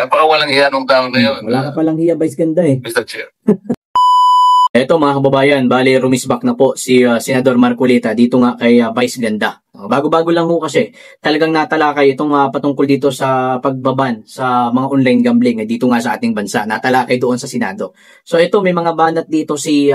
Napakawalang hiya nung tao na yun. Wala ka palang hiya, Vice Ganda eh. Mr. Chair. Eto mga kababayan, bali rumisbak na po si Senador Marcolita dito nga kay Vice Ganda. Bago-bago lang ho kasi talagang natalakay itong patungkol dito sa pagbaban sa mga online gambling dito nga sa ating bansa. Natalakay doon sa Senado. So ito may mga banat dito si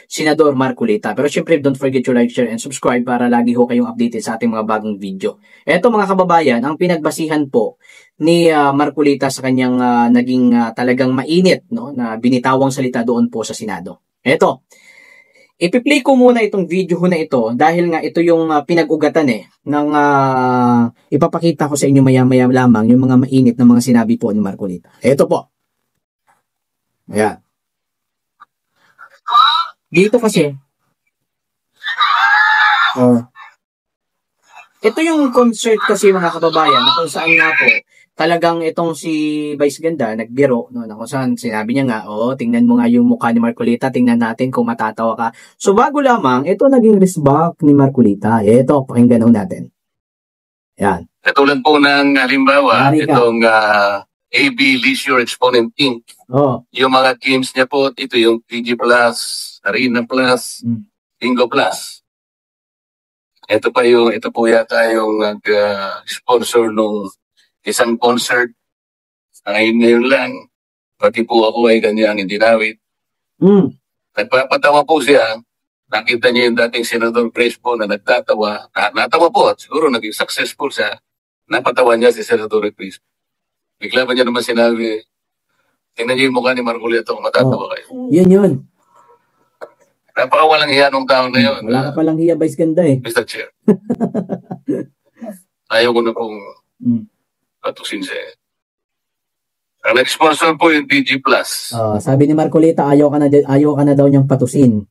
Senador Marcolita. Pero syempre don't forget to like, share and subscribe para lagi ho kayong updated sa ating mga bagong video. Eto mga kababayan, ang pinagbasihan po ni Marcolita sa kanyang naging talagang mainit no, na binitawang salita doon po sa Senado. Eto, ipi-play ko muna itong video na ito dahil nga ito yung pinag-ugatan ng ipapakita ko sa inyo maya-maya lamang yung mga mainit na mga sinabi po ni Marcolita. Eto po. Ayan. Dito kasi, ito yung concert kasi mga kababayan na kung saan nga po talagang itong si Vice Ganda nagbiro no, na kung saan sinabi niya nga tingnan mo nga yung mukha ni Marcolita, tingnan natin kung matatawa ka. So bago lamang ito naging resback ni Marcolita. Ito pakinggan natin. Yan. Katulad po ng halimbawa itong AB Leisure Exponent Inc. Yung mga games niya po ito yung PG Plus, Arena Plus, Bingo Plus. Ito po yata yung nag-sponsor nung isang concert. Ngayon lang, pati po ako ay kanyang indinawit. Nagpapatawa po siya. Nakita niya yung dating Senador Crespo na nagtatawa. Natawa po at siguro naging successful siya. Napatawa niya si Senador Crespo. Bigla ba niya naman sinabi, tingnan niyo yung mukha ni Marcolita kung matatawa kayo. Yun. Napakawalang hiya nung tao na yun. Wala ka palang hiya, Vice Ganda eh. Mr. Chair. Ayaw ko na pong patusin siya. Ang nag-sponsor po yung DG Plus. Sabi ni Marcolita, ayaw ka na daw niyang patusin.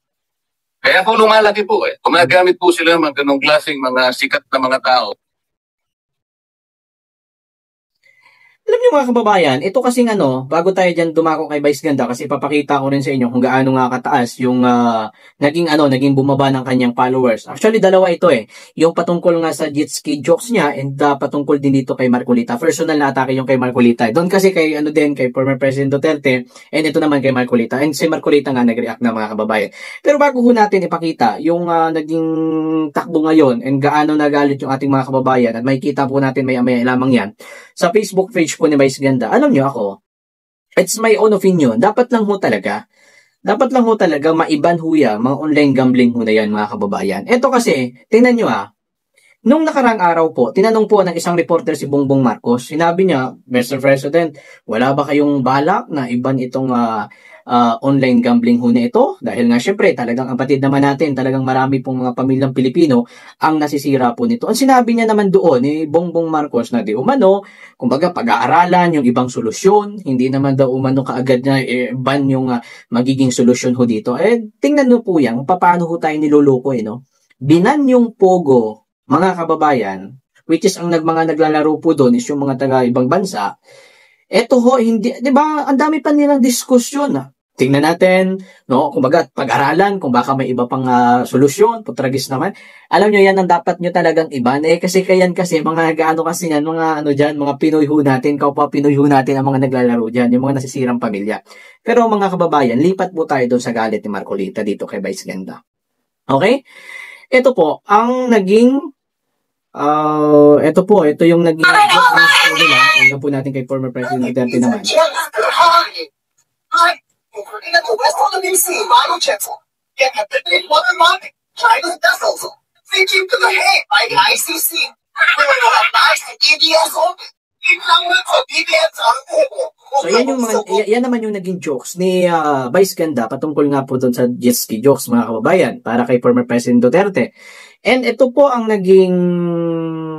Kaya po lumalaki po eh. Gumagamit po sila mga ganong klaseng mga sikat na mga tao. Alam niyo mga kababayan, ito kasing bago tayo dyan dumako kay Vice Ganda kasi papakita ko rin sa inyo kung gaano nga kataas yung naging bumaba ng kanyang followers. Actually, dalawa ito eh. Yung patungkol nga sa jet ski jokes niya and patungkol din dito kay Marcolita. Personal na atake yung kay Marcolita. Doon kasi kay kay former President Duterte and ito naman kay Marcolita. And si Marcolita nga nag-react na mga kababayan. Pero bago ho natin ipakita yung naging takbo ngayon and gaano nagalit yung ating mga kababayan at makikita po natin maya-maya lamang yan sa Facebook page po ni Vice Ganda. Alam nyo ako, it's my own opinion. Dapat lang ho talaga maiban ho yan, mga online gambling ho na yan mga kababayan. Ito kasi, tingnan nyo nung nakarang araw po, tinanong po ng isang reporter si Bongbong Marcos, sinabi niya, Mr. President, wala ba kayong balak na iban itong online gambling ho na ito? Dahil nga syempre, talagang ang batid naman natin, talagang marami pong mga pamilyang Pilipino ang nasisira po nito. Ang sinabi niya naman doon ni Bongbong Marcos na di umano, kumbaga pag-aaralan yung ibang solusyon, hindi naman daw umano kaagad na ban yung magiging solusyon ho dito. Tingnan nyo po yan, paano ho tayo niloloko no? Binan yung Pogo, mga kababayan, which is ang mga naglalaro po doon is yung mga taga ibang bansa. Eto ho, hindi, di ba, ang dami pa nilang diskusyon Tingnan natin, no, kumbaga pag-aralan kung baka may iba pang solusyon, putragis naman. Alam nyo yan ang dapat nyo talagang iban kasi mga gaano kasi yan, mga mga Pinoy ho natin, kapwa Pinoy ho natin ang mga naglalaro dyan, yung mga nasisirang pamilya. Pero mga kababayan, lipat po tayo doon sa galit ni Marcolita dito kay Vice Ganda. Okay? Ito po, ang naging ito yung naging nila po natin kay former President Duterte naman. So yan naman yung naging jokes ni Vice Ganda patungkol nga po doon sa jet ski jokes mga kababayan para kay former President Duterte. And ito po ang naging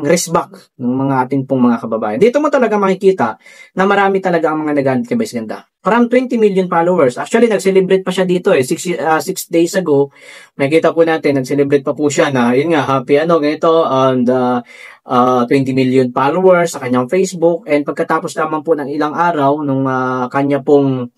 resback ng mga ating pong mga kababayan. Dito mo talaga makikita na marami talaga ang mga nagalit kay Vice Ganda. Parang 20 million followers. Actually, nag-celebrate pa siya dito 6 days ago. Nakikita po natin, nag-celebrate pa po siya na, yun nga, happy ganito, and 20 million followers sa kanyang Facebook. And pagkatapos naman po ng ilang araw, nung kanya pong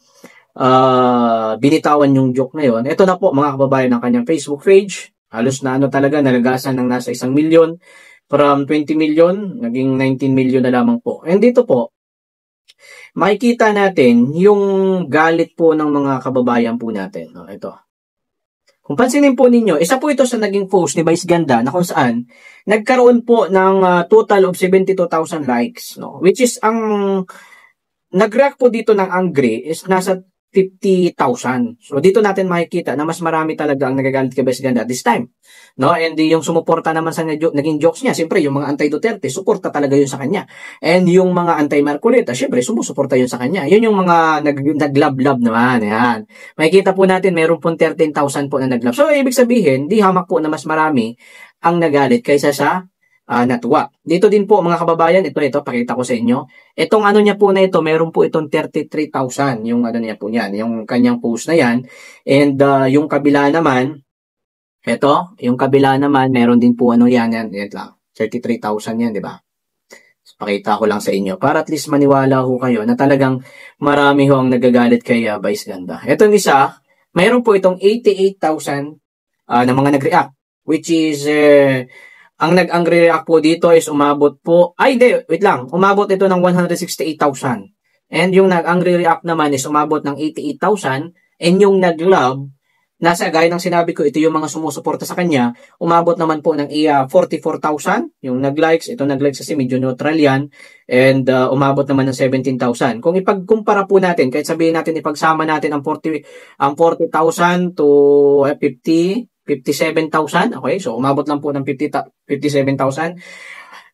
binitawan yung joke na yun, ito na po mga kababayan ng kanyang Facebook page. Halos na talaga, nalagasan ng nasa 1 million. From 20 million, naging 19 million na lamang po. And dito po, makikita natin yung galit po ng mga kababayan po natin. No, ito. Kung pansinin po ninyo, isa po ito sa naging post ni Vice Ganda na kung saan nagkaroon po ng total of 72,000 likes. No? Which is ang nag-react po dito ng angry is nasa 50,000. So dito natin makikita na mas marami talaga ang nagagalit kay Vice Ganda this time. No? And yung sumuporta naman sa naging jokes niya, siyempre yung mga anti-Duterte, suporta talaga yun sa kanya. And yung mga anti-Marcoleta, siyempre sumusuporta yun sa kanya. Yun yung mga nag-love-love naman. Yan. Makikita po natin, meron po 13,000 po na nag-love. So ibig sabihin, di hamak po na mas marami ang nagalit kaysa sa natuwa. Dito din po mga kababayan, ito pakita ko sa inyo. Itong ano niya po na ito, meron po itong 33,000 yung ano niya po niyan, yung kanyang post na yan. And yung kabila naman, yung kabila naman, meron din po ano yan lang, 33,000 yan, di ba? So, pakita ko lang sa inyo para at least maniwala ho kayo na talagang marami ho ang nagagalit kay Vice Ganda. Itong isa, meron po itong 88,000 na mga nag-react, which is ang nag-react po dito is umabot po, umabot ito ng 168,000. And yung nag-react naman is umabot ng 88,000. And yung nag-love, nasa gaya ng sinabi ko, ito yung mga sumusuporta sa kanya, umabot naman po ng 44,000. Yung nag-likes, ito nag-likes kasi medyo neutral yan. And umabot naman ng 17,000. Kung ipagkumpara po natin, kahit sabihin natin ipagsama natin ang 40,000 to 57,000. Okay, so umabot lang po ng 57,000.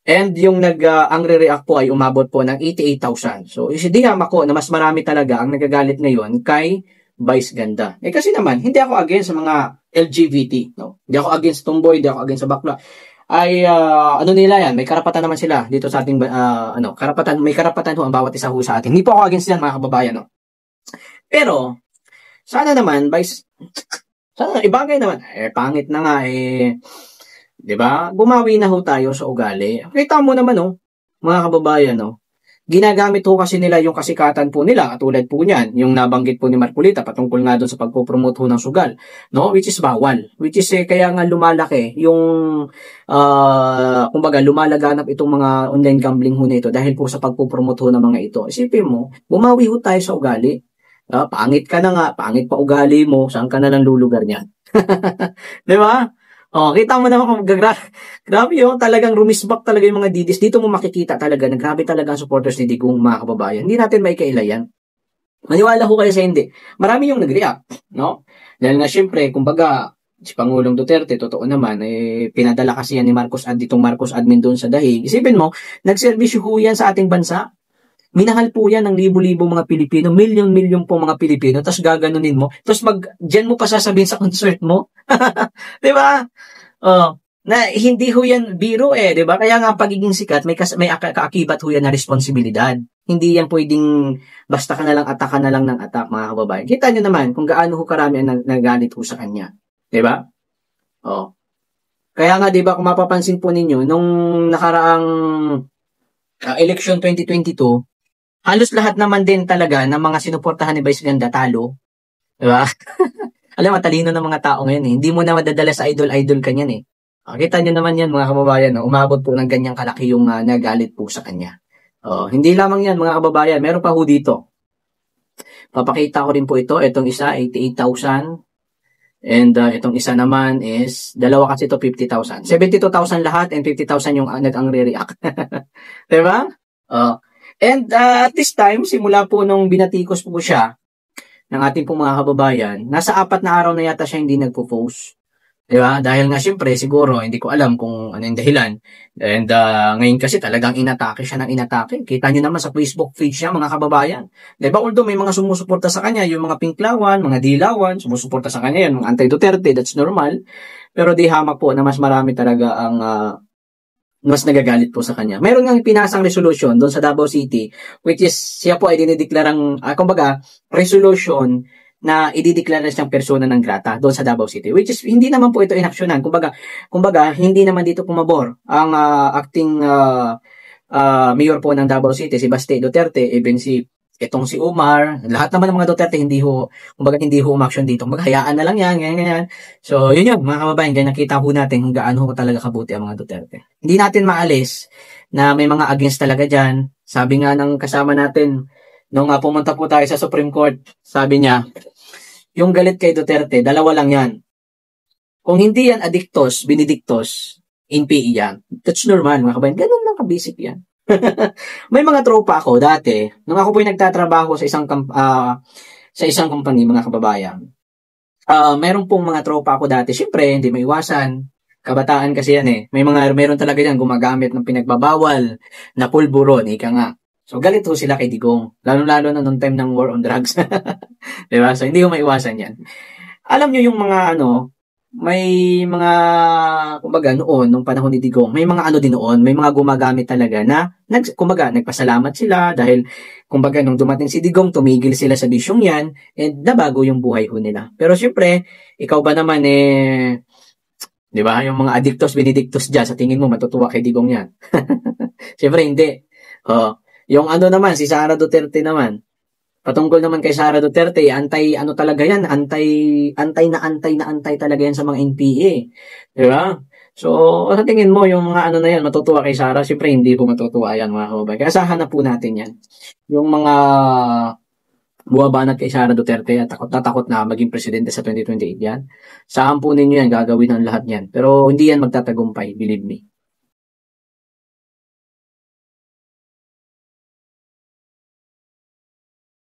And yung nag-react po ay umabot po ng 88,000. So, isidihan ako na mas marami talaga ang nagagalit ngayon kay Vice Ganda. Kasi naman, hindi ako against sa mga LGBT. No? Hindi ako against tomboy, hindi ako against sa bakla. Ano nila yan, may karapatan naman sila dito sa ating, may karapatan ho ang bawat isa ho sa atin. Hindi po ako against yan, mga kababayan. No? Pero, sana naman, sana ibagay naman, pangit na nga di ba? Bumawi na ho tayo sa ugali. Kita mo naman mga kababayan ginagamit ho kasi nila yung kasikatan po nila, katulad po niyan, yung nabanggit po ni Marcoleta patungkol nga doon sa pagpo-promote ho ng sugal, no? Which is bawal. Which is kaya nga lumalaki yung kumbaga lumalaganap itong mga online gambling ho na ito dahil po sa pagpo-promote ho ng mga ito. Isipin mo, bumawi ho tayo sa ugali. Pangit ka na nga, pangit pa ugali mo, saan ka na lang lulugar niyan? Di ba? Kita mo naman kung grabe talagang rumisbak talaga yung mga didis. Dito mo makikita talaga na grabe talaga ang supporters ni Digong, mga kababayan. Hindi natin may kailayan. Maniwala ko kayo sa hindi. Marami yung nag-react, no? Dahil nga syempre, kumbaga, si Pangulong Duterte, totoo naman, pinadala kasi yan ni Marcos admin doon sa dahig. Isipin mo, nagservisyo ho yan sa ating bansa. Minahal po yan ng libo-libo mga Pilipino, milyon-milyon po mga Pilipino, tapos gaganunin mo, tapos dyan mo pa sasabihin sa concert mo. Di ba? Na hindi ho yan biro di ba? Kaya nga pagiging sikat, may kaakibat ho yan na responsibilidad. Hindi yan pwedeng basta ka na lang ng attack, mga kababayan. Kita nyo naman kung gaano ho karami ang nagalit ho sa kanya. Di ba? Kaya nga, di ba, kung mapapansin po ninyo, nung nakaraang election 2022, halos lahat naman din talaga ng mga sinuportahan ni Vice Ganda talo. Diba? Alam, matalino ng mga tao ngayon Hindi mo na madadala sa idol-idol kanyan Kita nyo naman yan, mga kababayan. Umabot po ng ganyang kalaki yung nagalit po sa kanya. Hindi lamang yan, mga kababayan. Meron pa ho dito. Papakita ko rin po ito. Itong isa, 88,000. And itong isa naman is, dalawa kasi ito, 50,000. 72,000 lahat and 50,000 yung nag-react. Diba? And at this time, simula po nung binatikos po siya ng ating pong mga kababayan, nasa 4 na araw na yata siya hindi nagpo-post. Diba? Dahil nga siyempre, siguro, hindi ko alam kung ano yung dahilan. And ngayon kasi talagang inatake siya ng inatake. Kita nyo naman sa Facebook page niya, mga kababayan. Diba? Although may mga sumusuporta sa kanya, yung mga pinklawan, mga dilawan, sumusuporta sa kanya yan, mga anti-Duterte, that's normal. Pero di hamak po na mas marami talaga ang mas nagagalit po sa kanya. Meron nga pinasang resolution doon sa Davao City, which is siya po ay dinideklarang, kumbaga, resolution na idideklara siyang persona ng grata doon sa Davao City, which is hindi naman po ito inaksyonan. Kumbaga, hindi naman dito pumabor ang acting mayor po ng Davao City, si Baste Duterte, even itong si Omar, lahat naman ng mga Duterte hindi ho umaksyon dito. Hayaan na lang yan, ganyan. So, yun mga kababayan, kaya nakita ho natin kung gaano ho talaga kabuti ang mga Duterte. Hindi natin maalis na may mga against talaga dyan. Sabi nga ng kasama natin nung pumunta po tayo sa Supreme Court, sabi niya, yung galit kay Duterte, dalawa lang yan. Kung hindi yan adictos, binidictos, NPE yan. That's normal, mga kabayan. Ganun lang kabisip yan. May mga tropa ako dati, nung ako po yung nagtatrabaho sa isang company, mga kababayan. Meron pong mga tropa ako dati. Siyempre, hindi maiwasan. Kabataan kasi yan eh. Meron talaga yan gumagamit ng pinagbabawal na pulburon, ika nga. So, galit ho sila kay Digong. Lalo-lalo na nung time ng war on drugs. Diba? So, hindi ko maiwasan yan. Alam nyo yung mga may mga, kumbaga noon, nung panahon ni Digong, may mga din noon, may mga gumagamit talaga na, kumbaga, nagpasalamat sila dahil, kumbaga, nung dumating si Digong, tumigil sila sa bisyong yan, and nabago yung buhay ho nila. Pero syempre, ikaw ba naman di ba, yung mga addictos, benedictos dyan, sa tingin mo, matutuwa kay Digong yan. Syempre, hindi. Yung naman, si Sara Duterte naman, patungkol naman kay Sara Duterte, talaga yan, antay talaga yan sa mga NPA. Di ba? So, sa tingin mo, yung mga na yan, matutuwa kay Sara, syempre hindi po matutuwa yan, mga kababayan. Kaya asahan na po natin yan. Yung mga buwabanat kay Sara Duterte at takot na maging presidente sa 2028 yan. Saan po ninyo yan, gagawin ang lahat yan. Pero hindi yan magtatagumpay, believe me.